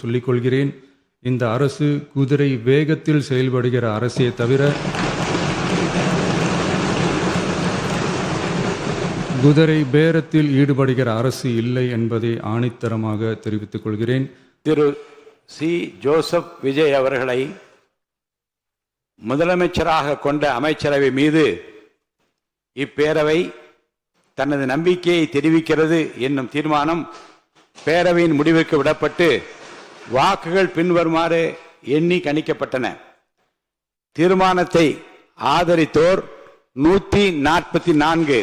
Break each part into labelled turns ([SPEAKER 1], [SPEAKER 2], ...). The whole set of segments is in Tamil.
[SPEAKER 1] சொல்லிக்கொள்கிறேன். இந்த அரசு குதிரை வேகத்தில் செயல்படுகிற அரசே தவிர குதிரை பேரத்தில் ஈடுபடுகிற அரசு இல்லை என்பதை ஆணித்தரமாக தெரிவித்துக் கொள்கிறேன்.
[SPEAKER 2] திரு சி. ஜோசப் விஜய் அவர்களை முதலமைச்சராக கொண்ட அமைச்சரவை மீது இப்பேரவை தனது நம்பிக்கையை தெரிவிக்கிறது என்னும் தீர்மானம் பேரவையின் முடிவுக்கு விடப்பட்டு வாக்குகள் பின்வருமாறு எண்ணி கணிக்கப்பட்டன. தீர்மானத்தை ஆதரித்தோர் 144,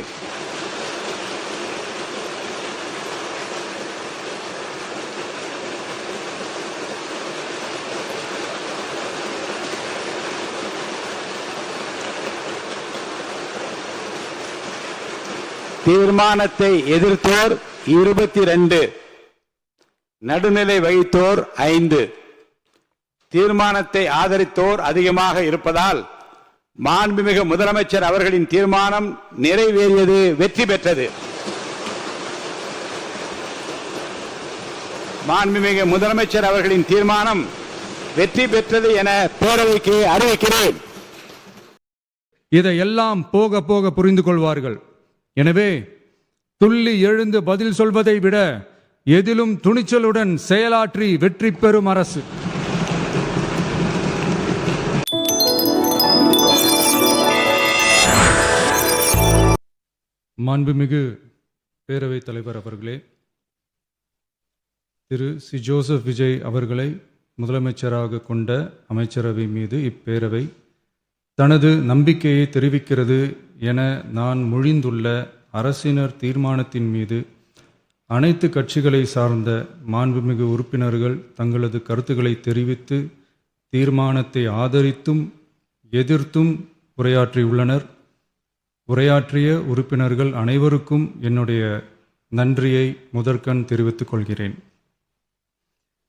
[SPEAKER 2] தீர்மானத்தை எதிர்த்தோர் 22, நடுநிலை வகித்தோர் 5. தீர்மானத்தை ஆதரித்தோர் அதிகமாக இருப்பதால் மாண்புமிகு முதலமைச்சர் அவர்களின் தீர்மானம் நிறைவேறியது, வெற்றி பெற்றது. மாண்புமிகு முதலமைச்சர் அவர்களின் தீர்மானம் வெற்றி பெற்றது என பேரவைக்கு அறிவிக்கிறேன்.
[SPEAKER 1] இதையெல்லாம் போக போக புரிந்து கொள்வார்கள். எனவே துள்ளி எழுந்து பதில் சொல்வதை விட எதிலும் துணிச்சலுடன் செயலாற்றி வெற்றி பெறும் அரசு. மாண்புமிகு பேரவைத் தலைவர் அவர்களே, திரு சி. ஜோசப் விஜய் அவர்களை முதலமைச்சராக கொண்ட அமைச்சரவை மீது இப்பேரவை தனது நம்பிக்கையை தெரிவிக்கிறது என நான் மொழிந்துள்ள அரசினர் தீர்மானத்தின் மீது அனைத்து கட்சிகளை சார்ந்த மாண்புமிகு உறுப்பினர்கள் தங்களது கருத்துக்களை தெரிவித்து தீர்மானத்தை ஆதரித்தும் எதிர்த்தும் உரையாற்றியுள்ளனர். உரையாற்றிய உறுப்பினர்கள் அனைவருக்கும் என்னுடைய நன்றியை முதற்கண் தெரிவித்துக் கொள்கிறேன்.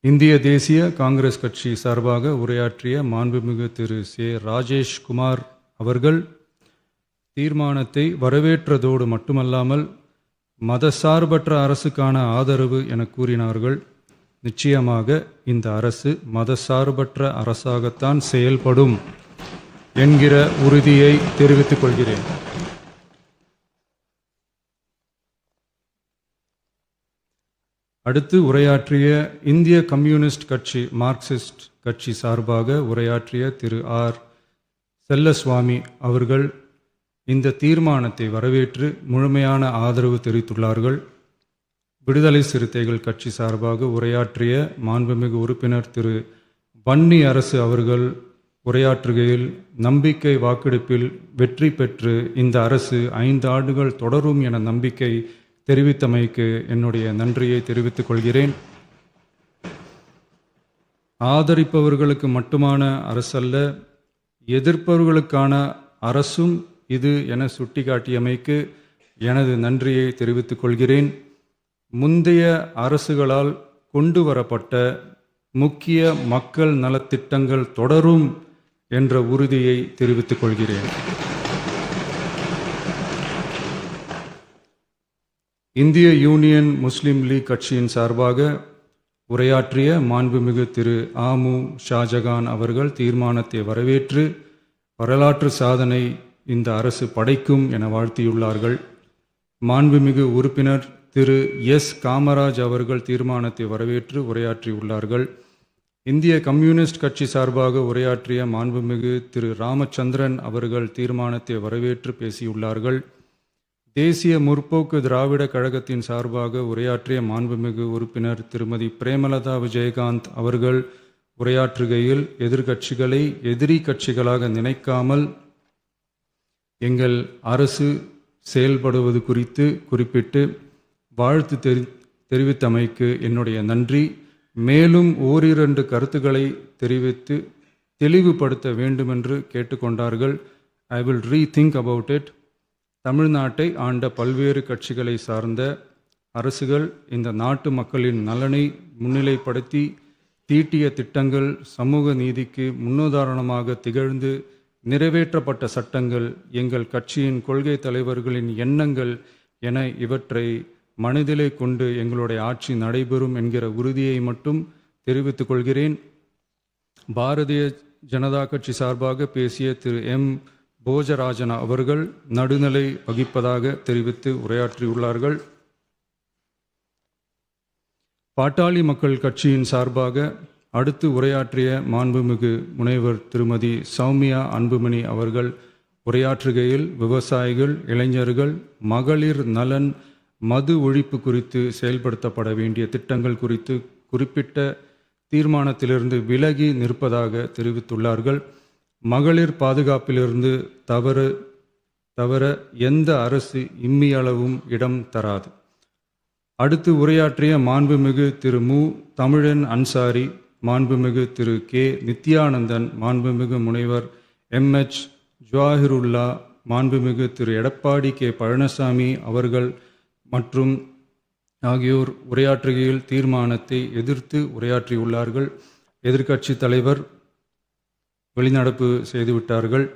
[SPEAKER 1] இந்திய தேசிய காங்கிரஸ் கட்சி சார்பாக உரையாற்றிய மாண்புமிகு திரு சே. ராஜேஷ் குமார் அவர்கள் தீர்மானத்தை வரவேற்றதோடு மட்டுமல்லாமல் மதசார்பற்ற அரசுக்கான ஆதரவு என கூறினார்கள். நிச்சயமாக இந்த அரசு மதசார்பற்ற அரசாகத்தான் செயல்படும் என்கிற உறுதியை தெரிவித்துக் கொள்கிறேன். அடுத்து உரையாற்றிய இந்திய கம்யூனிஸ்ட் கட்சி மார்க்சிஸ்ட் கட்சி சார்பாக உரையாற்றிய திரு ஆர். செல்லசுவாமி அவர்கள் இந்த தீர்மானத்தை வரவேற்று முழுமையான ஆதரவு தெரிவித்துள்ளார்கள். விடுதலை சிறுத்தைகள் கட்சி சார்பாக உரையாற்றிய மாண்புமிகு உறுப்பினர் திரு வன்னி அரசு அவர்கள் உரையாற்றுகையில் நம்பிக்கை வாக்கெடுப்பில் வெற்றி பெற்று இந்த அரசு 5 ஆண்டுகள் தொடரும் என நம்பிக்கை தெரிவித்தமைக்கு என்னுடைய நன்றியை தெரிவித்துக் கொள்கிறேன். ஆதரிப்பவர்களுக்கு மட்டுமான அரசல்ல, எதிர்ப்பவர்களுக்கான அரசும் இது என சுட்டிக்காட்டியமைக்கு எனது நன்றியை தெரிவித்துக் கொள்கிறேன். முந்தைய அரசுகளால் கொண்டு வரப்பட்ட முக்கிய மக்கள் நலத்திட்டங்கள் தொடரும் என்ற உறுதியை தெரிவித்துக் கொள்கிறேன். இந்திய யூனியன் முஸ்லீம் லீக் கட்சியின் சார்பாக உரையாற்றிய மாண்புமிகு திரு ஆமு ஷாஜகான் அவர்கள் தீர்மானத்தை வரவேற்று வரலாற்று சாதனை இந்த அரசு படைக்கும் என வாழ்த்தியுள்ளார்கள். மாண்புமிகு உறுப்பினர் திரு எஸ். காமராஜ் அவர்கள் தீர்மானத்தை வரவேற்று உரையாற்றியுள்ளார்கள். இந்திய கம்யூனிஸ்ட் கட்சி சார்பாக உரையாற்றிய மாண்புமிகு திரு ராமச்சந்திரன் அவர்கள் தீர்மானத்தை வரவேற்று பேசியுள்ளார்கள். தேசிய முற்போக்கு திராவிட கழகத்தின் சார்பாக உரையாற்றிய மாண்புமிகு உறுப்பினர் திருமதி பிரேமலதா விஜயகாந்த் அவர்கள் உரையாற்றுகையில் எதிர்கட்சிகளை எதிரி கட்சிகளாக நினைக்காமல் எங்கள் அரசு செயல்படுவது குறித்து குறிப்பிட்டு வாழ்த்து தெரிவித்தமைக்கு என்னுடைய நன்றி. மேலும் ஓரிரண்டு கருத்துக்களை தெரிவித்து தெளிவுபடுத்த வேண்டுமென்று கேட்டுக்கொண்டார்கள். I will rethink about it. தமிழ்நாட்டை ஆண்ட பல்வேறு கட்சிகளை சார்ந்த அரசுகள் இந்த நாட்டு மக்களின் நலனை முன்னிலைப்படுத்தி தீட்டிய திட்டங்கள் சமூக நீதிக்கு முன்னுதாரணமாக திகழ்ந்து நிறைவேற்றப்பட்ட சட்டங்கள் எங்கள் கட்சியின் கொள்கை தலைவர்களின் எண்ணங்கள் என இவற்றை மனதிலே கொண்டு எங்களுடைய ஆட்சி நடைபெறும் என்கிற உறுதியை மட்டும் தெரிவித்துக் கொள்கிறேன். பாரதிய ஜனதா கட்சி சார்பாக பேசிய திரு எம் போஜராஜன் அவர்கள் நடுநிலை வகிப்பதாக தெரிவித்து உரையாற்றியுள்ளார்கள். பாட்டாளி மக்கள் கட்சியின் சார்பாக அடுத்து உரையாற்றிய மாண்புமிகு முனைவர் திருமதி சௌமியா அன்புமணி அவர்கள் உரையாற்றுகையில் விவசாயிகள், இளைஞர்கள், மகளிர் நலன், மது ஒழிப்பு குறித்து செயல்படுத்தப்பட வேண்டிய திட்டங்கள் குறித்து குறிப்பிட்ட தீர்மானத்திலிருந்து விலகி நிற்பதாக தெரிவித்துள்ளார்கள். மகளிர் பாதுகாப்பிலிருந்து தவிர எந்த அரசு இம்மியளவும் இடம் தராது. அடுத்து உரையாற்றிய மாண்புமிகு திரு மு தமிழன் அன்சாரி, மாண்புமிகு திரு கே நித்யானந்தன், மாண்புமிகு முனைவர் எம்எச் ஜவாஹிருல்லா, மாண்புமிகு திரு எடப்பாடி கே பழனிசாமி அவர்கள் மற்றும் ஆகியோர் உரையாற்றுகையில் தீர்மானத்தை எதிர்த்து உரையாற்றியுள்ளார்கள். எதிர்க்கட்சி தலைவர் வெளிநடப்பு செய்துவிட்டார்கள்.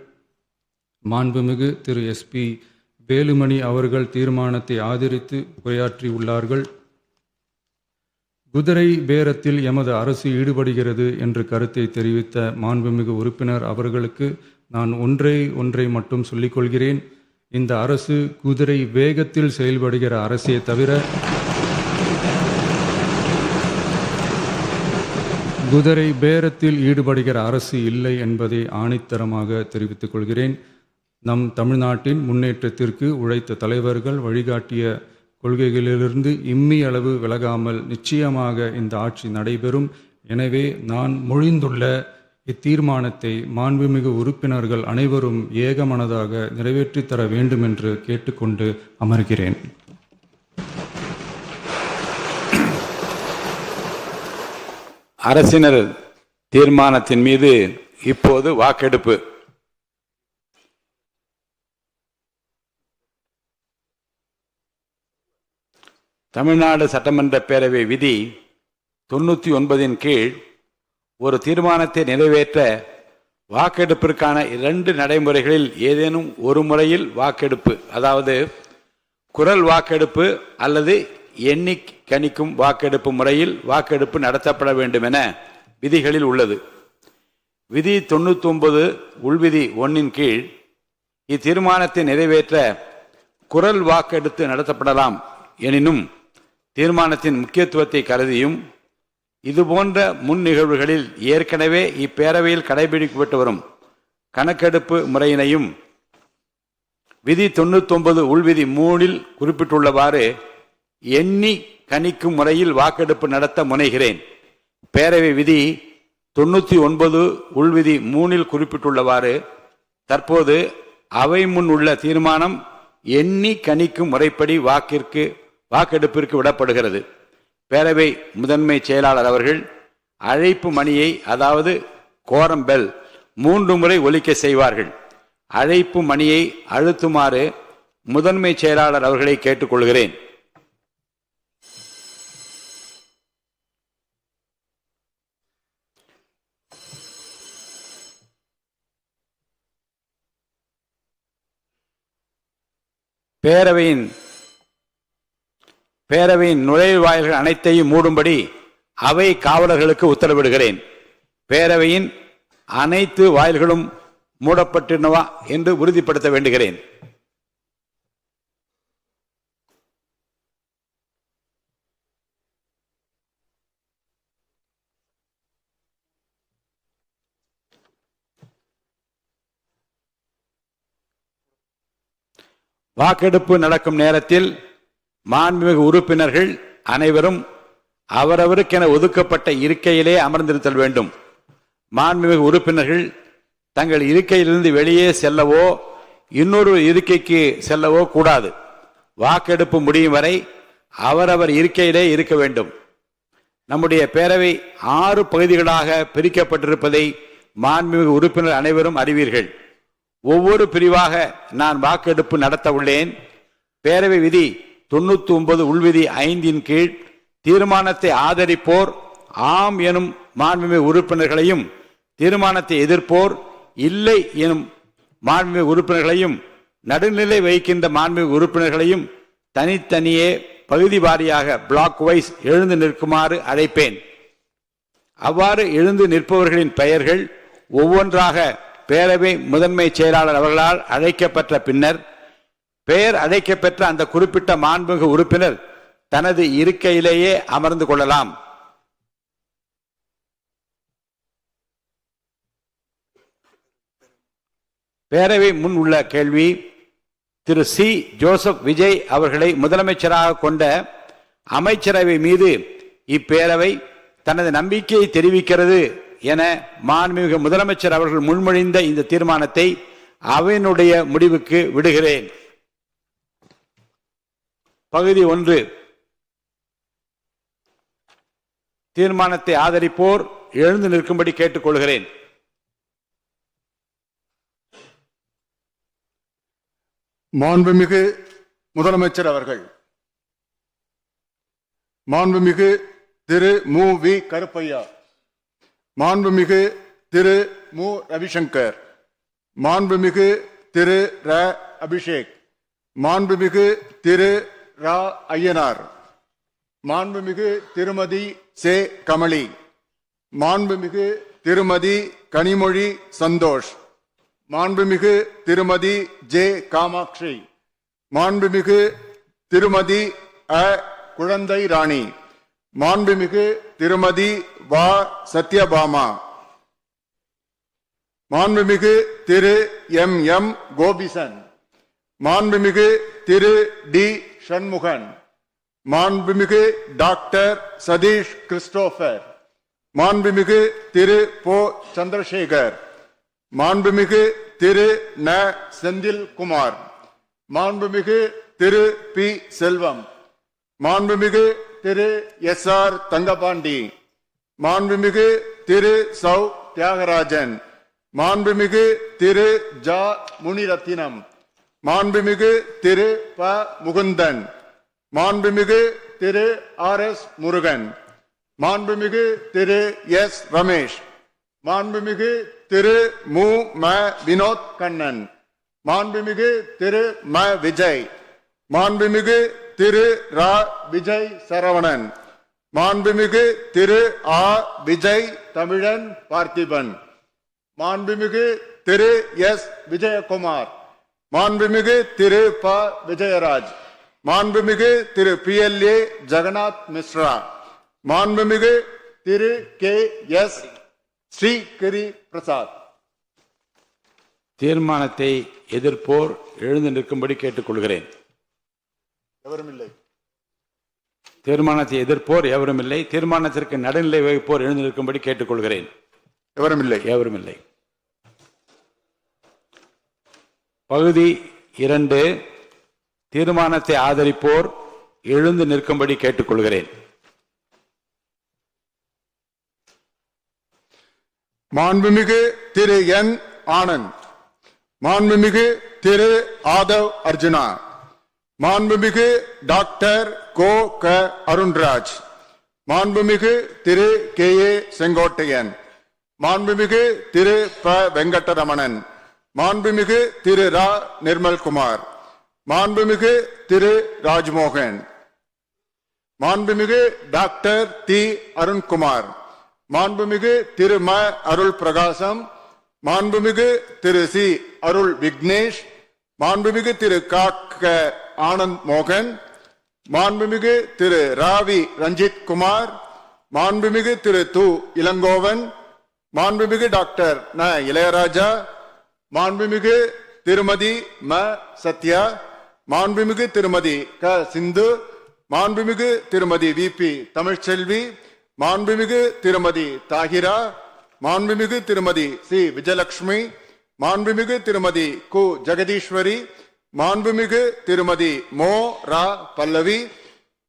[SPEAKER 1] மாண்புமிகு திரு எஸ்பி வேலுமணி அவர்கள் தீர்மானத்தை ஆதரித்து உரையாற்றியுள்ளார்கள். குதிரை பேரத்தில் எமது அரசு ஈடுபடுகிறது என்ற கருத்தை தெரிவித்த மாண்புமிகு உறுப்பினர் அவர்களுக்கு நான் ஒன்றை மட்டும் சொல்லிக்கொள்கிறேன். இந்த அரசு குதிரை வேகத்தில் செயல்படுகிற அரசே தவிர குதிரை பேரத்தில் ஈடுபடுகிற அரசு இல்லை என்பதை ஆணித்தரமாக தெரிவித்துக் கொள்கிறேன். நம் தமிழ்நாட்டின் முன்னேற்றத்திற்கு உழைத்த தலைவர்கள் வழிகாட்டிய கொள்கைகளிலிருந்து இம்மி அளவு விலகாமல் நிச்சயமாக இந்த ஆட்சி நடைபெறும். எனவே நான் மொழிந்துள்ள இத்தீர்மானத்தை மாண்புமிகு உறுப்பினர்கள் அனைவரும் ஏகமனதாக நிறைவேற்றி தர வேண்டும் என்று கேட்டுக்கொண்டு அமர்கிறேன்.
[SPEAKER 2] அரசினர் தீர்மானத்தின் மீது இப்போது வாக்கெடுப்பு. தமிழ்நாடு சட்டமன்ற பேரவை விதி 99 கீழ் ஒரு தீர்மானத்தை நிறைவேற்ற வாக்கெடுப்பிற்கான 2 நடைமுறைகளில் ஏதேனும் ஒரு முறையில் வாக்கெடுப்பு, அதாவது குரல் வாக்கெடுப்பு அல்லது எண்ணி கணிக்கும் வாக்கெடுப்பு முறையில் வாக்கெடுப்பு நடத்தப்பட வேண்டும் என விதிகளில் உள்ளது. விதி 99 உள்விதி 1 கீழ் இத்தீர்மானத்தை நிறைவேற்ற குரல் வாக்கெடுத்து நடத்தப்படலாம். எனினும் தீர்மானத்தின் முக்கியத்துவத்தை கருதியும் இதுபோன்ற முன் நிகழ்வுகளில் ஏற்கனவே இப்பேரவையில் கடைபிடிக்கப்பட்டு வரும் கணக்கெடுப்பு முறையினையும் விதி 99 உள்விதி 3 குறிப்பிட்டுள்ளவாறு எண்ணி கணிக்கும் முறையில் வாக்கெடுப்பு நடத்த முனைகிறேன். பேரவை விதி 99 உள்விதி 3 குறிப்பிட்டுள்ளவாறு தற்போது அவை முன் உள்ள தீர்மானம் எண்ணி கணிக்கும் முறைப்படி வாக்கெடுப்பிற்கு விடப்படுகிறது. பேரவை முதன்மை செயலாளர் அவர்கள் அழைப்பு மணியை, அதாவது கோரம் பெல் 3 முறை ஒலிக்க செய்வார்கள். அழைப்பு மணியை அழுத்துமாறு முதன்மை செயலாளர் அவர்களை கேட்டுக்கொள்கிறேன். பேரவையின் நுழைவாயில்கள் அனைத்தையும் மூடும்படி அவை காவலர்களுக்கு உத்தரவிடுகிறேன். பேரவையின் அனைத்து வாயில்களும் மூடப்பட்டிருந்தவா என்று உறுதிப்படுத்த வேண்டுகிறேன். வாக்கெடுப்பு நடக்கும் நேரத்தில் மாண்புமிகு உறுப்பினர்கள் அனைவரும் அவரவருக்கென ஒதுக்கப்பட்ட இருக்கையிலே அமர்ந்திருத்தல் வேண்டும். மாண்புமிகு உறுப்பினர்கள் தங்கள் இருக்கையிலிருந்து வெளியே செல்லவோ இன்னொரு இருக்கைக்கு செல்லவோ கூடாது. வாக்கெடுப்பு முடியும் வரை அவரவர் இருக்கையிலே இருக்க வேண்டும். நம்முடைய பேரவை 6 பகுதிகளாக பிரிக்கப்பட்டிருப்பதை மாண்புமிகு உறுப்பினர் அனைவரும் அறிவீர்கள். ஒவ்வொரு பிரிவாக நான் வாக்கெடுப்பு நடத்த உள்ளேன். பேரவை விதி 99 உள்விதி 5 கீழ் தீர்மானத்தை ஆதரிப்போர் ஆம் எனும் மாண்புமிகு உறுப்பினர்களையும், தீர்மானத்தை எதிர்ப்போர் இல்லை எனும் மாண்புமிகு உறுப்பினர்களையும், நடுநிலை வகிக்கின்ற மாண்புமிகு உறுப்பினர்களையும் தனித்தனியே பகுதி வாரியாக பிளாக் வைஸ் எழுந்து நிற்குமாறு அழைப்பேன். அவ்வாறு எழுந்து நிற்பவர்களின் பெயர்கள் ஒவ்வொன்றாக பேரவை முதன்மை செயலாளர் அவர்களால் அழைக்கப்பட்ட பின்னர் பெயர் அழைக்கப்பெற்ற அந்த குறிப்பிட்ட மாண்புமிகு உறுப்பினர் தனது இருக்கையிலேயே அமர்ந்து கொள்ளலாம். பேரவை முன் உள்ள கேள்வி: திரு சி. ஜோசப் விஜய் அவர்களை முதலமைச்சராக கொண்ட அமைச்சரவை மீது இப்பேரவை தனது நம்பிக்கையை தெரிவிக்கிறது என மாண்புமிகு முதலமைச்சர் அவர்கள் முன்மொழிந்த இந்த தீர்மானத்தை அவையினுடைய முடிவுக்கு விடுகிறேன். பகுதி 1. தீர்மானத்தை ஆதரிப்போர் எழுந்து நிற்கும்படி கேட்டுக்கொள்கிறேன்.
[SPEAKER 3] மாண்புமிகு முதலமைச்சர் அவர்கள். மாண்புமிகு திரு மு. வி. கருப்பையா, மாண்புமிகு திரு மு. ரவிசங்கர், மாண்புமிகு திரு ர. அபிஷேக், மாண்புமிகு திரு ரா. ஐயனார், மாண்புமிகு திருமதி சே. கமலி, மாண்புமிகு திருமதி கனிமொழி சந்தோஷ், மாண்புமிகு திருமதி ஜே. காமாட்சி, மாண்புமிகு திருமதி அ. குழந்தை ராணி, மாண்புமிகு திருமதி வா. சத்யபாமா, மாண்புமிகு திரு எம். எம். கோபிசன், மாண்புமிகு திரு டி. சண்முகன், மாண்புமிகு டாக்டர் சதீஷ் கிறிஸ்டோபர், மாண்புமிகு திரு போ. சந்திரசேகர், மாண்புமிகு திரு ந. செந்தில் குமார், மாண்புமிகு திரு பி. செல்வம், மாண்புமிகு திரு எஸ். ஆர். தங்கபாண்டி, மாண்புமிகு திரு சௌ. தியாகராஜன், மாண்புமிகு திரு ஜா. முனிரத்தினம், மாண்புமிகு திரு ப. முகுந்தன், மாண்புமிகு திரு ஆர். எஸ். முருகன், மாண்புமிகு திரு எஸ். ரமேஷ், மாண்புமிகு திரு மு. ம. வினோத் கண்ணன், மாண்புமிகு திரு ம. விஜய், மாண்புமிகு திரு ரா. விஜய் சரவணன், மாண்புமிகு திரு ஆ. விஜய் தமிழன் பார்த்திபன், மாண்புமிகு திரு எஸ். விஜயகுமார், மாண்புமிகு திரு ப. விஜயராஜ், மாண்புமிகு திரு பி. எல். ஏ. ஜெகநாத் மிஸ்ரா, மாண்புமிகு திரு கே. எஸ். ஸ்ரீகிரி பிரசாத்.
[SPEAKER 2] தீர்மானத்தை எதிர்ப்போர் எழுந்து நிற்கும்படி கேட்டுக்கொள்கிறேன்.
[SPEAKER 3] எவரும் இல்லை.
[SPEAKER 2] தீர்மானத்தை எதிர்ப்போர் எவரும் இல்லை. தீர்மானத்திற்கு நடுநிலை வகிப்போர் எழுந்து நிற்கும்படி கேட்டுக்கொள்கிறேன்.
[SPEAKER 3] எவரும் இல்லை.
[SPEAKER 2] எவரும் இல்லை. பகுதி 2. தீர்மானத்தை ஆதரிப்போர் எழுந்து நிற்கும்படி கேட்டுக்கொள்கிறேன்.
[SPEAKER 3] மாண்புமிகு திரு என். ஆனந்த், மாண்புமிகு திரு ஆதவ் அர்ஜுனா, மாண்புமிகு டாக்டர் கோ. க. அருண்ராஜ், மாண்புமிகு திரு கே. ஏ. செங்கோட்டையன், மாண்புமிகு திரு ப. வெங்கடரமணன், மாண்புமிகு திரு ரா. நிர்மல்குமார், மாண்புமிகு திரு ராஜ்மோகன், மாண்புமிகு டாக்டர் தி. அருண்குமார், மாண்புமிகு திரு ம. அருள் பிரகாசம், மாண்புமிகு திரு சி. அருள் விக்னேஷ், மாண்புமிகு திரு கா. க. ஆனந்த் மோகன், மாண்புமிகு திரு ராவி ரஞ்சித் குமார், மாண்புமிகு திரு து. இளங்கோவன், மாண்புமிகு டாக்டர் ந. இளையராஜா, மாண்புமிகு திருமதி ம. சத்யா, மாண்புமிகு திருமதி க. சிந்து, மாண்புமிகு திருமதி வி. பி. தமிழ்ச்செல்வி, மாண்புமிகு திருமதி தாகிரா, மாண்புமிகு திருமதி சி. விஜயலட்சுமி, மாண்புமிகு திருமதி கு. ஜெகதீஸ்வரி, மாண்புமிகு திருமதி மோ. ரா. பல்லவி,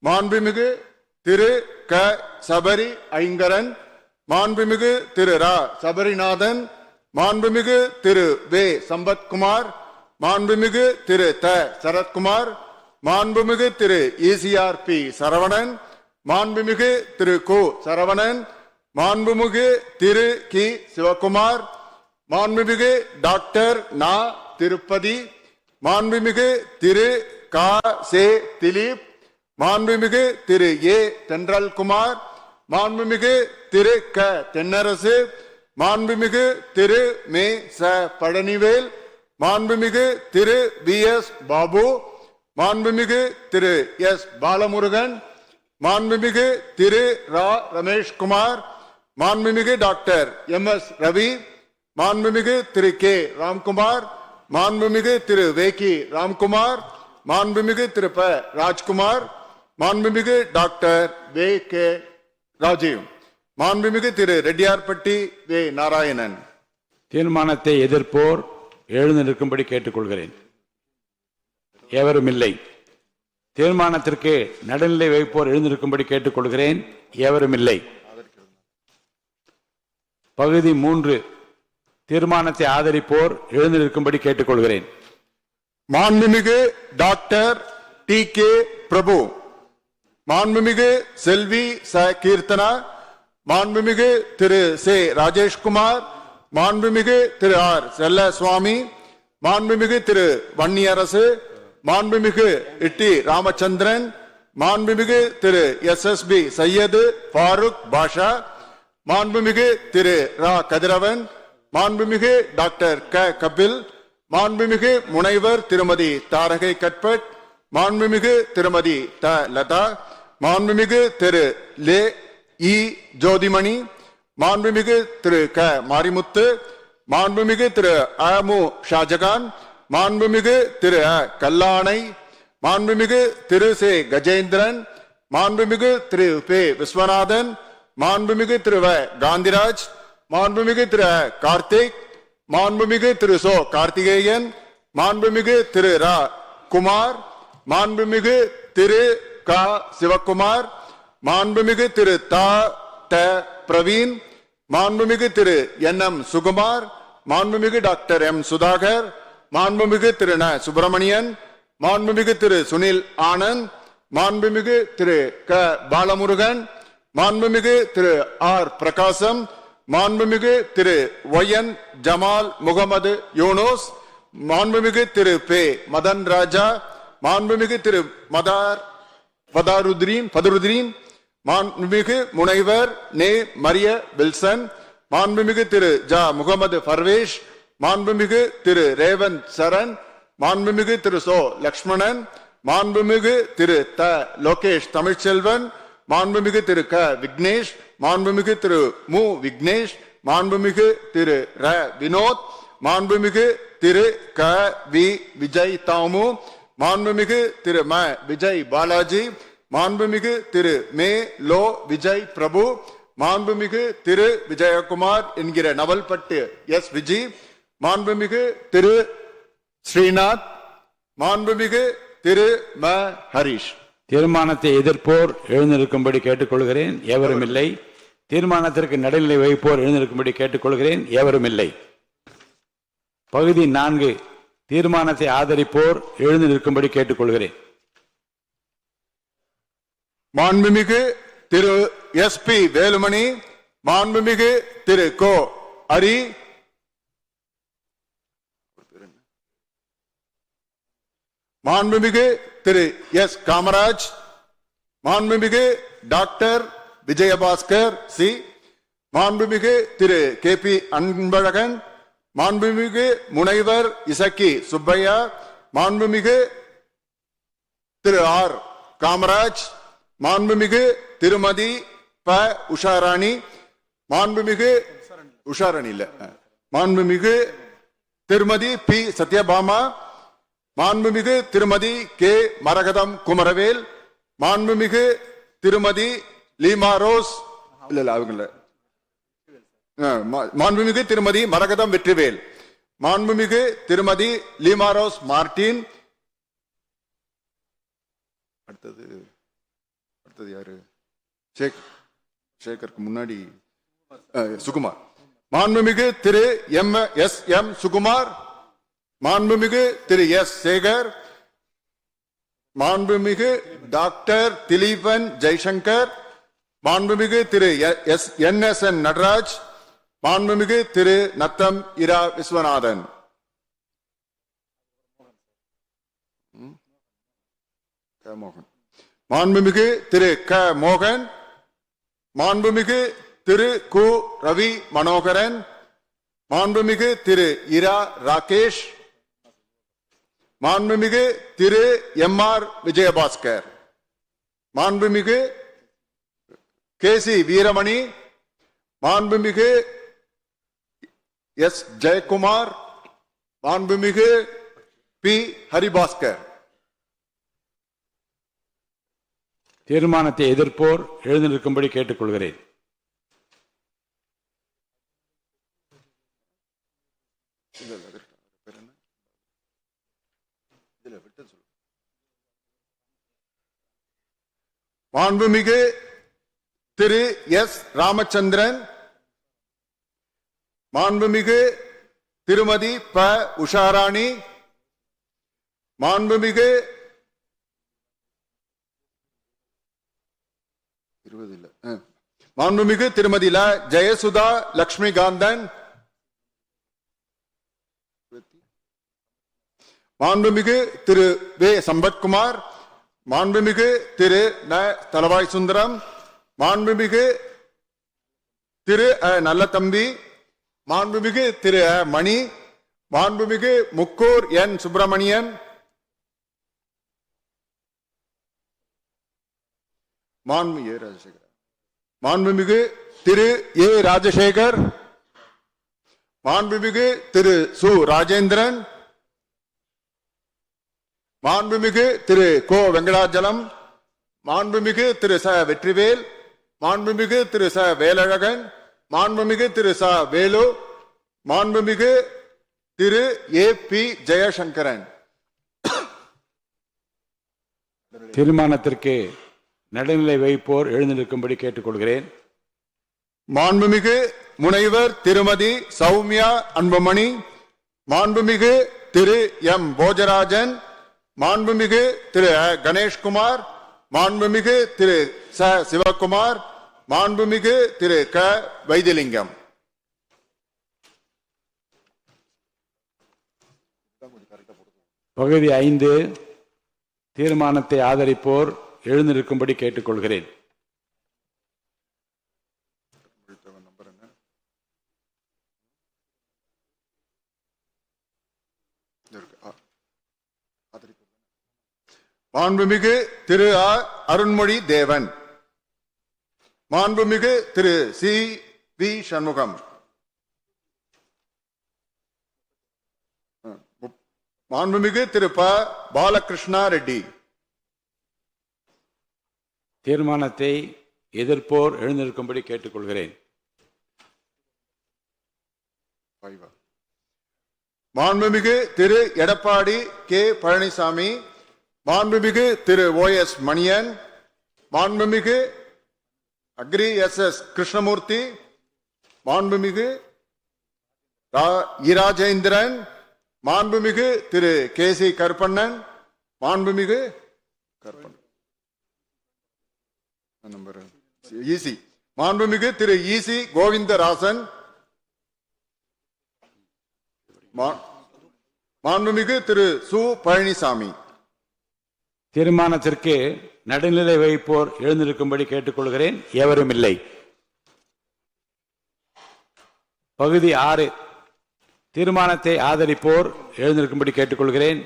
[SPEAKER 3] மாண்புமிகு திரு க. சபரி ஐங்கரன், மாண்புமிகு திரு ரா. சபரிநாதன், மாண்புமிகு திரு வே. சம்பத்குமார், மாண்புமிகு திரு த. சரத்குமார், மாண்புமிகு திரு ஈசிஆர் பி. சரவணன், மாண்புமிகு திரு கு. சரவணன், மாண்புமிகு திரு கி. சிவகுமார், மாண்புமிகு டாக்டர் நா. திருப்பதி, மாண்புமிகு திரு கா. சே. திலீப், மாண்புமிகு திரு ஏ. தென்றல்குமார், மாண்புமிகு திரு க தென்னரசு, மாண்புமிகு திரு மே ச பழனிவேல், மாண்புமிகு திரு வி எஸ் பாபு, மாண்புமிகு திரு எஸ் பாலமுருகன், மாண்புமிகு திரு ரா ரமேஷ்குமார், மாண்புமிகு டாக்டர் எம் எஸ் ரவி, மாண்புமிகு திரு கே ராம்குமார், மாண்புமிகு திரு வேக்கி ராம்குமார், மாண்புமிகு திரு ப ராஜ்குமார், மாண்புமிகு டாக்டர் வே கே ராஜீவ், மாண்புமிகு திரு ரெட்டியார்பட்டி வே நாராயணன்.
[SPEAKER 2] தீர்மானத்தை எதிர்ப்போர் எழுந்து நிற்கும்படி கேட்டுக்கொள்கிறேன். எவரும் இல்லை. தீர்மானத்திற்கு நடுநிலை வைப்போர் எழுந்திருக்கும்படி கேட்டுக்கொள்கிறேன். எவரும் இல்லை. பகுதி 3 தீர்மானத்தை ஆதரிப்போர் எழுந்திருக்கும்படி கேட்டுக்கொள்கிறேன்.
[SPEAKER 3] மாண்புமிகு டாக்டர் டி கே பிரபு, மாண்புமிகு செல்வி ச கீர்த்தனா, மாண்புமிகு திரு சே ராஜேஷ்குமார், மாண்புமிகு திரு ஆர் செல்லசுவாமி, மாண்புமிகு திரு வன்னியரசு, மாண்புமிகு இட்டி ராமச்சந்திரன், மாண்புமிகு திரு S S P Syed Farooq Basha, மாண்புமிகு திரு ரா கதிரவன், மாண்புமிகு டாக்டர் க கபில், மாண்புமிகு முனைவர் திருமதி தாரகை கட்பட், மாண்புமிகு திருமதி த லதா, மாண்புமிகு திரு லே இ ஜோதிமணி, மாண்புமிகு திரு க மாரிமுத்து, மாண்புமிகு திரு அ மு ஷாஜகான், மாண்புமிகு திரு அ கல்லானை, மாண்புமிகு திரு சே கஜேந்திரன், மாண்புமிகு திரு பே விஸ்வநாதன், மாண்புமிகு திரு வ காந்திராஜ், மாண்புமிகு திரு அ கார்த்திக், மாண்புமிகு திரு சோ கார்த்திகேயன், மாண்புமிகு திரு ரா குமார், மாண்புமிகு திரு க சிவக்குமார், மாண்புமிகு திரு தா ட பிரவீன், மாண்புமிகு திரு என் எம் சுகுமார், மாண்புமிகு டாக்டர் எம் சுதாகர், மாண்புமிகு திரு ந சுப்பிரமணியன், மாண்புமிகு திரு சுனில் ஆனந்த், மாண்புமிகு திரு க பாலமுருகன், மாண்புமிகு திரு ஆர் பிரகாசம், மாண்புமிகு திரு ஒய் என் ஜமால் முகமது யூனூஸ், மாண்புமிகு திரு பே மதன் ராஜா, மாண்புமிகு திரு பதருதீன், மாண்புமிகு முனைவர் நே மரிய வில்சன், மாண்புமிகு திரு ஜா முகமது பர்வேஷ், மாண்புமிகு திரு ரேவந்த் சரண், மாண்புமிகு திரு சோ லக்ஷ்மணன், மாண்புமிகு திரு த லோகேஷ் தமிழ்ச்செல்வன், மாண்புமிகு திரு க விக்னேஷ், மாண்புமிகு திரு மு விக்னேஷ், மாண்புமிகு திரு ர வினோத், மாண்புமிகு திரு க வி விஜய் தாமு, மாண்புமிகு திரு ம விஜய் பாலாஜி, மாண்புமிகு திரு மே லோ விஜய் பிரபு, மாண்புமிகு திரு விஜயகுமார் என்கிற நவல்பட்டு எஸ் விஜி, மாண்புமிகு திரு ஸ்ரீநாத், மாண்புமிகு திரு ம ஹரிஷ்.
[SPEAKER 2] தீர்மானத்தை எதிர்ப்போர் எழுந்திருக்கும்படி கேட்டுக்கொள்கிறேன். எவரும் இல்லை. தீர்மானத்திற்கு நடுநிலை வைப்போர் எழுந்திருக்கும்படி கேட்டுக்கொள்கிறேன். எவரும் இல்லை. பகுதி 4 தீர்மானத்தை ஆதரிப்போர் எழுந்து நிற்கும்படி கேட்டுக்கொள்கிறேன்.
[SPEAKER 3] மாண்புமிகு திரு எஸ் பி வேலுமணி, மாண்புமிகு திரு கோ ஹரி, மாண்புமிகு திரு எஸ் காமராஜ், மாண்புமிகு டாக்டர் விஜயபாஸ்கர் சி, மாண்புமிகு திரு கே பி அன்பழகன், மாண்புமிகு முனைவர் இசக்கி சுப்பையா, மாண்புமிகு திரு ஆர் காமராஜ், மாண்புமிகு திருமதி ப உஷாராணி, மாண்புமிகு உஷாராணி இல்ல, மாண்புமிகு திருமதி பி சத்யபாமா, மாண்புமிகு திருமதி கே மரகதம் குமரவேல், மாண்புமிகு திருமதி லீமா ரோஸ் இல்ல அவங்க மாண்புமிகு திருமதி மரகதம் வெற்றிவேல், மாண்புமிகு திருமதி லீமா ரோஸ் மார்டின், அடுத்தது யாரு சேகருக்கு முன்னாடி சுகுமார், மாண்புமிகு திரு எம் எஸ் எம் சுகுமார், மாண்புமிகு திரு எஸ் சேகர், மாண்புமிகு டாக்டர் திலீபன் ஜெய்சங்கர், மாண்புமிகு திரு S N S N Nataraj, மாண்புமிகு திரு நத்தம் இரா விஸ்வநாதன். மோகன், மாண்புமிகு திரு க மோகன், மாண்புமிகு திரு கு ரவி மனோகரன், மாண்புமிகு திரு இரா ராகேஷ், மாண்புமிகு திரு எம்.ஆர். விஜயபாஸ்கர், மாண்புமிகு கே.சி. வீரமணி, மாண்புமிகு எஸ். ஜெயக்குமார், மாண்புமிகு பி. ஹரிபாஸ்கர்.
[SPEAKER 2] தீர்மானத்தை எதிர்ப்போர் எழுந்து நிற்கும்படி கேட்டுக்கொள்கிறேன்.
[SPEAKER 3] மாண்புமிகு திரு எஸ். ராமச்சந்திரன், மாண்புமிகு திருமதி ப. உஷாராணி, மாண்புமிகு மாண்புமிகு திருமதி ல. ஜெயசுதா லட்சுமிகாந்தன், மாண்புமிகு திரு வே. சம்பத்குமார், மாண்புமிகு திரு ந. தலவாய் சுந்தரம், மாண்புமிகு திரு அ. நல்லதம்பி, மாண்புமிகு திரு அ. மணி, மாண்புமிகு முக்கூர் என். சுப்பிரமணியன், மாண்புமிகு திரு ஏ. ராஜசேகர், மாண்புமிகு திரு சு. ராஜேந்திரன், மாண்புமிகு திரு கோ. வெங்கடாஜலம், மாண்புமிகு திரு ச. வெற்றிவேல், மாண்புமிகு திரு ச. வேலழகன், மாண்புமிகு திரு ச. வேலு, மாண்புமிகு திரு ஏ. பி. ஜெயசங்கரன்.
[SPEAKER 2] தீர்மானத்திற்கு நடுநிலை வைப்போர் எழுந்து நிற்கும்படி கேட்டுக்கொள்கிறேன்.
[SPEAKER 3] மாண்புமிகு முனைவர் திருமதி சௌமியா அன்புமணி, மாண்புமிகு திரு எம். போஜராஜன், மாண்புமிகு திரு அ. கணேஷ்குமார், மாண்புமிகு திரு ச. சிவகுமார், மாண்புமிகு திரு க. வைத்திலிங்கம்.
[SPEAKER 2] பகுதி 5 தீர்மானத்தை ஆதரிப்போர் எழுந்து நிற்கும்படி கேட்டுக்கொள்கிறேன்.
[SPEAKER 3] மாண்புமிகு திரு அ. அருண்மொழி தேவன், மாண்புமிகு திரு சி. வி. சண்முகம், மாண்புமிகு திரு ப. பாலகிருஷ்ணா ரெட்டி.
[SPEAKER 2] தீர்மானத்தை எதிர்ப்போர் எழுந்து நிற்கும்படி கேட்டுக்கொள்கிறேன்.
[SPEAKER 3] மாண்புமிகு திரு எடப்பாடி கே. பழனிசாமி, மாண்புமிகு திரு ஓ. எஸ். மணியன், மாண்புமிகு அக்ரி எஸ். எஸ். கிருஷ்ணமூர்த்தி, மாண்புமிகு இராஜேந்திரன், மாண்புமிகு திரு கே.சி. கருப்பண்ணன், மாண்புமிகு ஈசி, மாண்புமிகு திரு ஈசி கோவிந்தராசன், மாண்புமிகு திரு சு. பழனிசாமி.
[SPEAKER 2] தீர்மானத்திற்கு நடுநிலை வைப்போர் எழுந்திருக்கும்படி கேட்டுக்கொள்கிறேன். எவரும் இல்லை. பகுதி 6 தீர்மானத்தை ஆதரிப்போர் எழுந்திருக்கும்படி கேட்டுக்கொள்கிறேன்.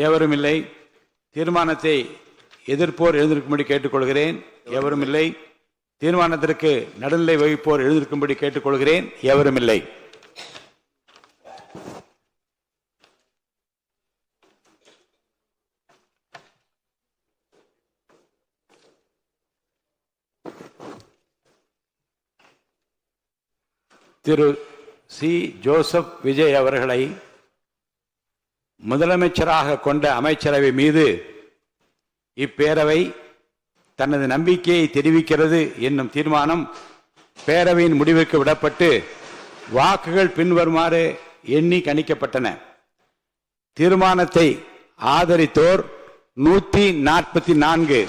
[SPEAKER 2] எவரும் இல்லை. தீர்மானத்தை எதிர்ப்போர் எழுந்திருக்கும்படி கேட்டுக்கொள்கிறேன். எவரும் இல்லை. தீர்மானத்திற்கு நடுநிலை வகிப்போர் எழுந்திருக்கும்படி கேட்டுக்கொள்கிறேன். எவரும் இல்லை. திரு சி. ஜோசப் விஜய் அவர்களை முதலமைச்சராக கொண்ட அமைச்சரவை மீது இப்பேரவை தனது நம்பிக்கையை தெரிவிக்கிறது என்னும் தீர்மானம் பேரவையின் முடிவுக்கு விடப்பட்டு வாக்குகள் பின்வருமாறு எண்ணி கணிக்கப்பட்டன. தீர்மானத்தை ஆதரித்தோர் 144,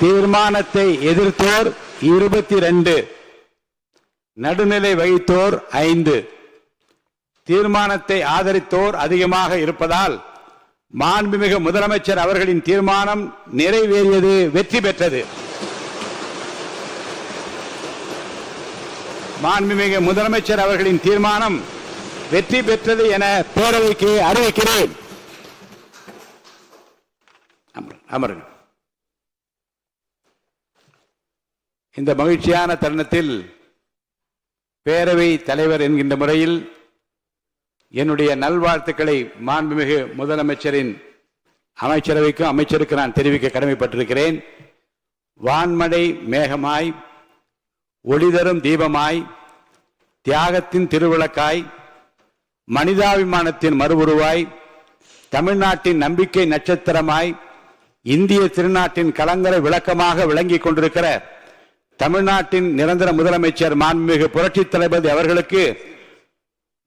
[SPEAKER 2] தீர்மானத்தை எதிர்த்தோர் 22, நடுநிலை வகித்தோர் 5. தீர்மானத்தை ஆதரித்தோர் அதிகமாக இருப்பதால் மாண்புமிகு முதலமைச்சர் அவர்களின் தீர்மானம் நிறைவேறியது, வெற்றி பெற்றது. மாண்புமிகு முதலமைச்சர் அவர்களின் தீர்மானம் வெற்றி பெற்றது என பேரவைக்கு அறிவிக்கிறேன். அமருங்கள். இந்த மகிழ்ச்சியான தருணத்தில் பேரவை தலைவர் என்கின்ற முறையில் என்னுடைய நல்வாழ்த்துக்களை மாண்புமிகு முதலமைச்சரின் அமைச்சரவைக்கும் அமைச்சருக்கு நான் தெரிவிக்க கடமைப்பட்டிருக்கிறேன். வான்மழை மேகமாய், ஒளிதரும் தீபமாய், தியாகத்தின் திருவிளக்காய், மனிதாபிமானத்தின் மறுவுருவாய், தமிழ்நாட்டின் நம்பிக்கை நட்சத்திரமாய், இந்திய திருநாட்டின் கலங்கரை விளக்கமாக விளங்கிக் கொண்டிருக்கிற தமிழ்நாட்டின் நிரந்தர முதலமைச்சர் மாண்புமிகு புரட்சி தளபதி அவர்களுக்கு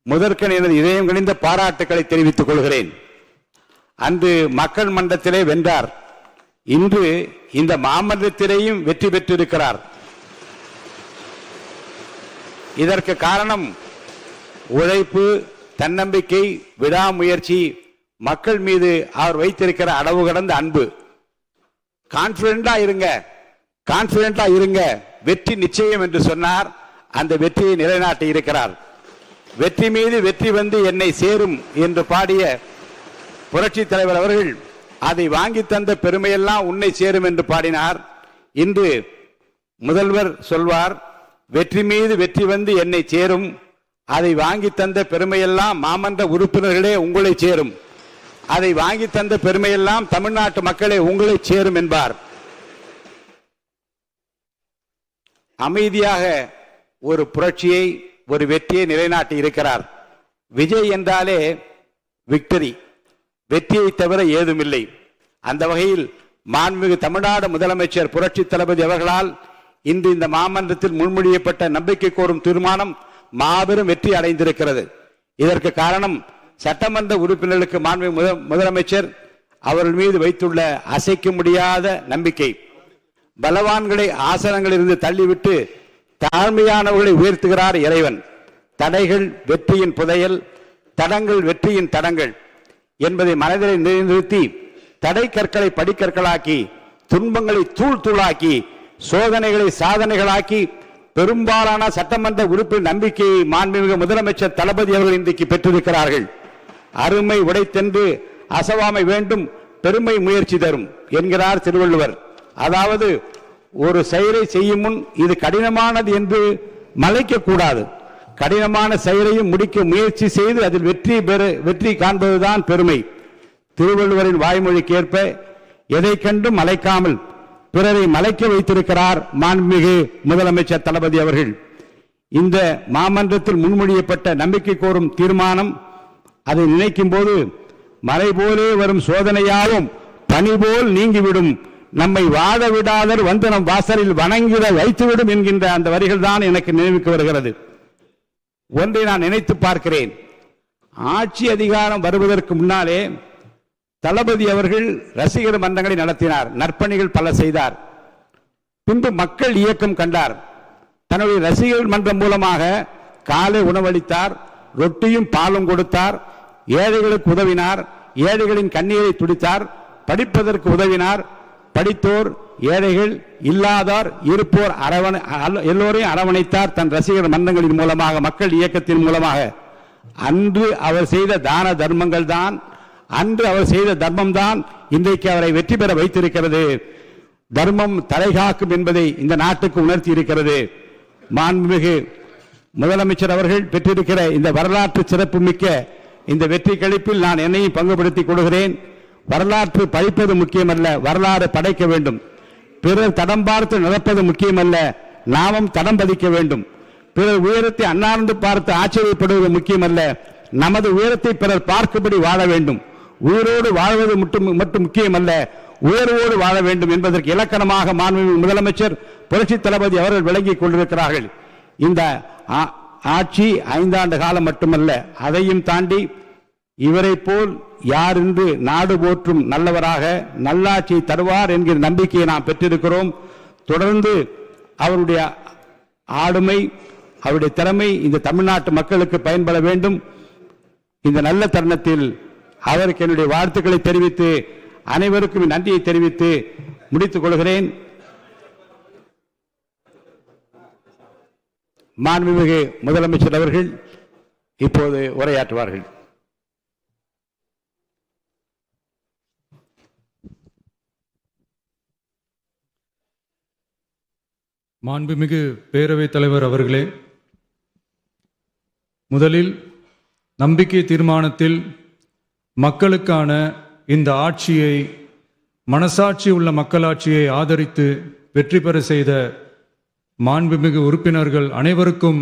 [SPEAKER 2] முதற்கண் எனது இதயம் கனிந்த பாராட்டுக்களை தெரிவித்துக் கொள்கிறேன். அன்று மக்கள் மன்றத்திலே வென்றார். இன்று இந்த மாமன்றத்திலேயும் வெற்றி பெற்றிருக்கிறார். இதற்கு காரணம் உழைப்பு, தன்னம்பிக்கை, விடாமுயற்சி, மக்கள் மீது அவர் வைத்திருக்கிற அளவு கடந்த அன்பு. கான்பிடண்டா இருங்க, வெற்றி நிச்சயம் என்று சொன்னார். அந்த வெற்றியை நிலைநாட்டி இருக்கிறார். வெற்றி மீது வெற்றி வந்து என்னை சேரும் என்று பாடிய புரட்சி தலைவர் அவர்கள் அதை வாங்கி தந்த பெருமையெல்லாம் உன்னை சேரும் என்று பாடினார். இன்று முதல்வர் சொல்வார், வெற்றி மீது வெற்றி வந்து என்னை சேரும், அதை வாங்கி தந்த பெருமையெல்லாம் மாமன்ற உறுப்பினர்களே உங்களை சேரும், அதை வாங்கி தந்த பெருமையெல்லாம் தமிழ்நாட்டு மக்களே உங்களை சேரும் என்பார். அமைதியாக ஒரு புரட்சியை, ஒரு வெற்றியை நிலைநாட்டி இருக்கிறார். விஜய் என்றாலே விக்டரி, வெற்றியை தவிர ஏதுமில்லை. அந்த வகையில் மாண்புமிகு தமிழ்நாடு முதலமைச்சர் புரட்சி தளபதி அவர்களால் இன்று இந்த மாமன்றத்தில் முன்மொழியப்பட்ட நம்பிக்கை கோரும் தீர்மானம் மாபெரும் வெற்றி அடைந்திருக்கிறது. இதற்கு காரணம் சட்டமன்ற உறுப்பினர்களுக்கு மாண்புமிகு முதலமைச்சர் அவர்கள் மீது வைத்துள்ள அசைக்க முடியாத நம்பிக்கை. பலவான்களை ஆசனங்களிலிருந்து தள்ளிவிட்டு தாழ்மையானவர்களை உயர்த்துகிறார் இறைவன். தடைகள் வெற்றியின் புதையல், தடங்கள் வெற்றியின் தடங்கள் என்பதை மனதில் நிறுத்தி தடை கற்களை படிக்கற்களாக்கி, துன்பங்களை தூள் தூளாக்கி, சோதனைகளை சாதனைகளாக்கி பெரும்பாலான சட்டமன்ற உறுப்பினர் நம்பிக்கையை மாண்புமிகு முதலமைச்சர் தளபதி அவர்கள் இன்றைக்கு பெற்றிருக்கிறார்கள். அருமை உடைத்தென்று அசவாமை வேண்டும், பெருமை முயற்சி தரும் என்கிறார் திருவள்ளுவர். அதாவது ஒரு செயலை செய்யும் முன் இது கடினமானது என்று மலைக்க கூடாது. கடினமான செயலையும் முடிக்க முயற்சி செய்து அதில் வெற்றி காண்பதுதான் பெருமை. திருவள்ளுவரின் வாய்மொழிக்கேற்ப எதை கண்டும் மலைக்காமல் பிறரை மலைக்க வைத்திருக்கிறார் மாண்புமிகு முதலமைச்சர் தளபதி அவர்கள். இந்த மாமன்றத்தில் முன்மொழியப்பட்ட நம்பிக்கை கோரும் தீர்மானம், அதை நினைக்கும் போது மலை போலே வரும் சோதனையாலும் பனி போல் நீங்கிவிடும், நம்மை வாழ விடாதர் வந்து நம் வாசலில் வணங்கிட வைத்துவிடும் என்கின்ற அந்த வரிகள் தான் எனக்கு நினைவுக்கு வருகிறது. ஒன்றை நான் நினைத்து பார்க்கிறேன். ஆட்சி அதிகாரம் வருவதற்கு முன்னாலே தளபதி அவர்கள் ரசிகர் மன்றங்களை நடத்தினார், நற்பணிகள் பல செய்தார். பின்பு மக்கள் இயக்கம் கண்டார். தன்னுடைய ரசிகர் மன்றம் மூலமாக காலை உணவளித்தார், ரொட்டியும் பாலும் கொடுத்தார், ஏழைகளுக்கு உதவினார், ஏழைகளின் கண்ணீரை துடித்தார், படிப்பதற்கு உதவினார். படித்தோர், ஏழைகள், இல்லாதார், இருப்போர் எல்லோரையும் அரவணைத்தார் தன் ரசிகர் மன்றங்களின் மூலமாக, மக்கள் இயக்கத்தின் மூலமாக. அன்று அவர் செய்த தான தர்மங்கள் தான், அன்று அவர் செய்த தர்மம் தான் இன்றைக்கு அவரை வெற்றி பெற வைத்திருக்கிறது. தர்மம் தலைகாக்கும் என்பதை இந்த நாட்டுக்கு உணர்த்தி இருக்கிறது. மாண்புமிகு முதலமைச்சர் அவர்கள் பெற்றிருக்கிற இந்த வரலாற்று சிறப்பு மிக்க இந்த வெற்றி கழிப்பில் நான் என்னையும் பங்குபடுத்திக் கொள்கிறேன். வரலாற்று படிப்பது முக்கியமல்ல, வரலாறு படைக்க வேண்டும். பிறர் தடம் பார்த்து நடப்பது முக்கியமல்ல, நாமும் தடம் பதிக்க வேண்டும். பிறர் உயரத்தை அண்ணாந்து பார்த்து ஆச்சரியப்படுவது முக்கியமல்ல, நமது உயரத்தை பிறர் பார்க்கும்படி வாழ வேண்டும். உயிரோடு வாழ்வது மட்டும் முக்கியமல்ல, உயர்வோடு வாழ வேண்டும் என்பதற்கு இலக்கணமாக மாண்புமிகு முதலமைச்சர் புரட்சி தளபதி அவர்கள் விளங்கிக் கொண்டிருக்கிறார்கள். இந்த ஆட்சி 5 ஆண்டு காலம் மட்டுமல்ல, அதையும் தாண்டி இவரை போல் யார் என்று நாடு போற்றும் நல்லவராக நல்லாட்சி தருவார் என்கிற நம்பிக்கையை நாம் பெற்றிருக்கிறோம். தொடர்ந்து அவருடைய ஆளுமை, அவருடைய திறமை இந்த தமிழ்நாட்டு மக்களுக்கு பயன்பட வேண்டும். இந்த நல்ல தருணத்தில் அவருக்கு என்னுடைய வாழ்த்துக்களை தெரிவித்து அனைவருக்கும் நன்றியை தெரிவித்து முடித்துக் கொள்கிறேன். மாண்புமிகு முதலமைச்சர் அவர்கள் இப்போது உரையாற்றுவார்கள்.
[SPEAKER 1] மாண்புமிகு பேரவைத் தலைவர் அவர்களே, முதலில் நம்பிக்கை தீர்மானத்தில் மக்களுக்கான இந்த ஆட்சியை, மனசாட்சி உள்ள மக்களாட்சியை ஆதரித்து வெற்றி பெற செய்த மாண்புமிகு உறுப்பினர்கள் அனைவருக்கும்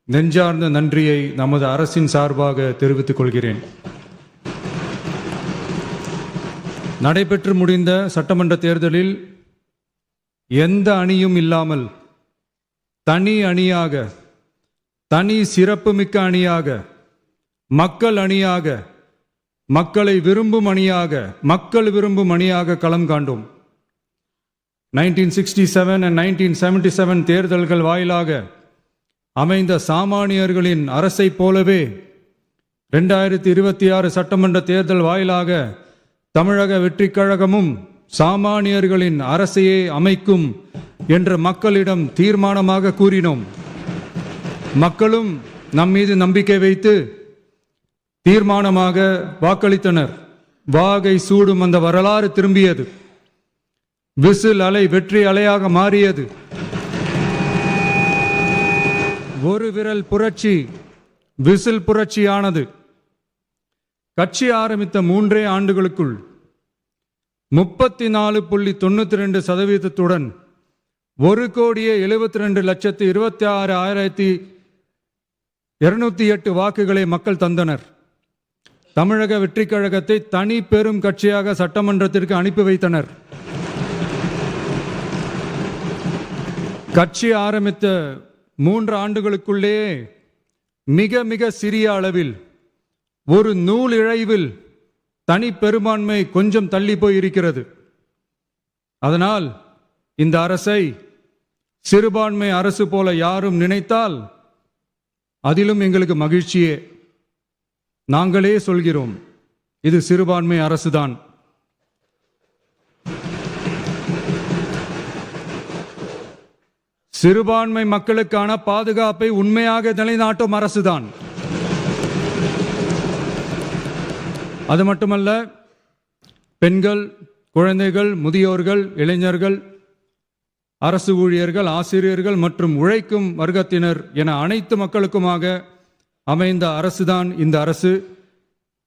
[SPEAKER 1] நெஞ்சார்ந்த நன்றியை நமது அரசின் சார்பாக தெரிவித்துக் கொள்கிறேன். நடைபெற்று முடிந்த சட்டமன்ற தேர்தலில் எந்த அணியும் இல்லாமல் தனி அணியாக, தனி சிறப்புமிக்க அணியாக, மக்கள் அணியாக, மக்களை விரும்பும் அணியாக, மக்கள் விரும்பும் அணியாக களம் காண்டோம். 1967 and 1977 தேர்தல்கள் வாயிலாக அமைந்த சாமானியர்களின் அரசை போலவே 2026 சட்டமன்ற தேர்தல் வாயிலாக தமிழக வெற்றிக் கழகமும் சாமானியர்களின் அரசையே அமைக்கும் என்று மக்களிடம் தீர்மானமாக கூறினோம். மக்களும் நம் மீது நம்பிக்கை வைத்து தீர்மானமாக வாக்களித்தனர். வாகை சூடும் அந்த வரலாறு திரும்பியது. விசில் அலை வெற்றி அலையாக மாறியது. ஒரு விரல் புரட்சி விசில் புரட்சியானது. கட்சி ஆரம்பித்த 3 ஆண்டுகளுக்குள் 34.92% 1,72,26,208 வாக்குகளை மக்கள் தந்தனர். தமிழக வெற்றிக் கழகத்தை தனி பெரும் கட்சியாக சட்டமன்றத்திற்கு அனுப்பி வைத்தனர். கட்சி ஆரம்பித்த 3 ஆண்டுகளுக்குள்ளேயே மிக மிக சிறிய அளவில், ஒரு நூல் இழைவில் தனி பெரும்பான்மை கொஞ்சம் தள்ளி போய் இருக்கிறது. அதனால் இந்த அரசை சிறுபான்மை அரசு போல யாரும் நினைத்தால் அதிலும் எங்களுக்கு மகிழ்ச்சியே. நாங்களே சொல்கிறோம், இது சிறுபான்மை அரசுதான். சிறுபான்மை மக்களுக்கான பாதுகாப்பை உண்மையாக நிலைநாட்டும் அரசுதான். அது மட்டுமல்ல, பெண்கள், குழந்தைகள், முதியோர்கள், இளைஞர்கள், அரசு ஊழியர்கள், ஆசிரியர்கள் மற்றும் உழைக்கும் வர்க்கத்தினர் என அனைத்து மக்களுக்குமாக அமைந்த அரசுதான் இந்த அரசு.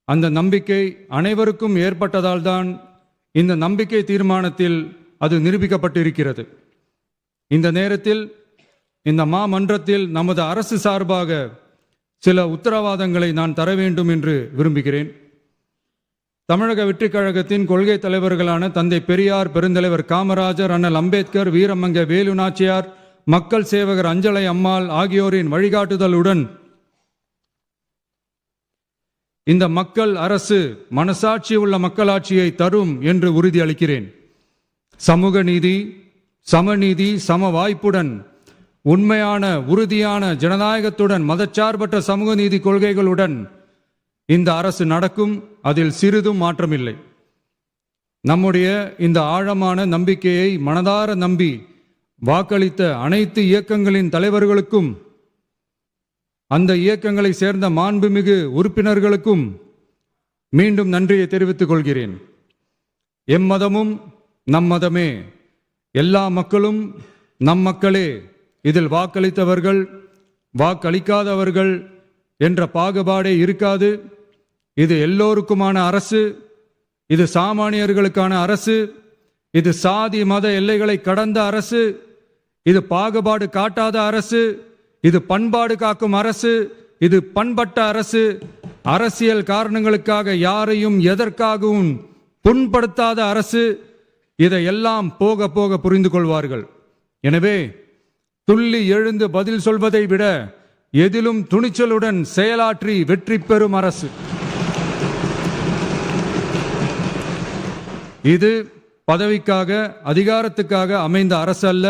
[SPEAKER 1] அந்த நம்பிக்கை அனைவருக்கும் ஏற்பட்டதால் தான் இந்த நம்பிக்கை தீர்மானத்தில் அது நிரூபிக்கப்பட்டிருக்கிறது. இந்த நேரத்தில் இந்த மாமன்றத்தில் நமது அரசு சார்பாக சில உத்தரவாதங்களை நான் தர வேண்டும் என்று விரும்புகிறேன். தமிழக வெற்றிக் கழகத்தின் கொள்கை தலைவர்களான தந்தை பெரியார், பெருந்தலைவர் காமராஜர், அண்ணல் அம்பேத்கர், வீரமங்க வேலு நாச்சியார், மக்கள் சேவகர் அஞ்சலை அம்மாள் ஆகியோரின் வழிகாட்டுதலுடன் இந்த மக்கள் அரசு மனசாட்சி உள்ள மக்களாட்சியை தரும் என்று உறுதியளிக்கிறேன். சமூக நீதி, சமநீதி, சம வாய்ப்புடன், உண்மையான உறுதியான ஜனநாயகத்துடன், மதச்சார்பற்ற சமூக நீதி கொள்கைகளுடன் இந்த அரசு நடக்கும். அதில் சிறிதும் மாற்றமில்லை. நம்முடைய இந்த ஆழமான நம்பிக்கையை மனதார நம்பி வாக்களித்த அனைத்து இயக்கங்களின் தலைவர்களுக்கும், அந்த இயக்கங்களை சேர்ந்த மாண்புமிகு உறுப்பினர்களுக்கும் மீண்டும் நன்றியை தெரிவித்துக் கொள்கிறேன். எம்மதமும் நம் மதமே, எல்லா மக்களும் நம் மக்களே, இதில் வாக்களித்தவர்கள் வாக்களிக்காதவர்கள் என்ற பாகுபாடே இருக்காது. இது எல்லோருக்குமான அரசு. இது சாமானியர்களுக்கான அரசு. இது சாதி மத எல்லைகளை கடந்த அரசு. இது பாகுபாடு காட்டாத அரசு. இது பண்பாடு காக்கும் அரசு. இது பண்பட்ட அரசு. அரசியல் காரணங்களுக்காக யாரையும் எதற்காகவும் புண்படுத்தாத அரசு. இதையெல்லாம் போக போக புரிந்து கொள்வார்கள். எனவே துள்ளி எழுந்து பதில் சொல்வதை விட எதிலும் துணிச்சலுடன் செயலாற்றி வெற்றி பெறும் அரசு இது. பதவிக்காக, அதிகாரத்துக்காக அமைந்த அரசு அல்ல.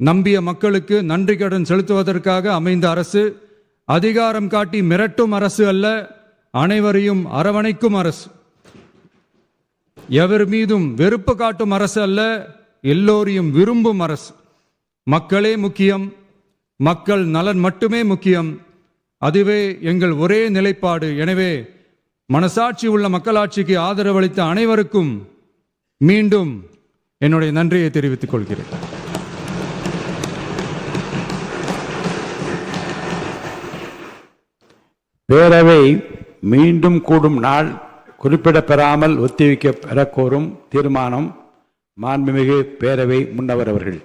[SPEAKER 1] நம்பிய மக்களுக்கு நன்றி கடன் செலுத்துவதற்காக அமைந்த அரசு அதிகாரம் காட்டி மிரட்டும் அரசு அல்ல, அனைவரையும் அரவணைக்கும் அரசு. எவர் மீதும் வெறுப்பு காட்டும் அரசு அல்ல, எல்லோரையும் விரும்பும் அரசு. மக்களே முக்கியம், மக்கள் நலன் மட்டுமே முக்கியம். அதுவே எங்கள் ஒரே நிலைப்பாடு. எனவே மனசாட்சி உள்ள மக்களாட்சிக்கு ஆதரவளித்த அனைவருக்கும் மீண்டும் என்னுடைய நன்றியை தெரிவித்துக் கொள்கிறேன்.
[SPEAKER 2] பேரவை மீண்டும் கூடும் நாள் குறிப்பிடப்பெறாமல் ஒத்திவைக்க கோரும் தீர்மானம் மாண்புமிகு பேரவை முன்னவர் அவர்கள்.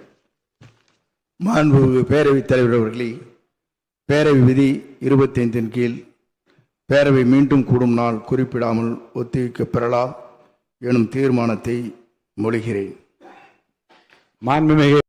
[SPEAKER 4] மாண்புமிகு பேரவைத் தலைவர் அவர்களே, பேரவை விதி 25 கீழ் பேரவை மீண்டும் கூடும் நாள் குறிப்பிடாமல் ஒத்திவைக்க பெறலா எனும் தீர்மானத்தை மொழிகிறேன்.
[SPEAKER 2] மாண்புமிகு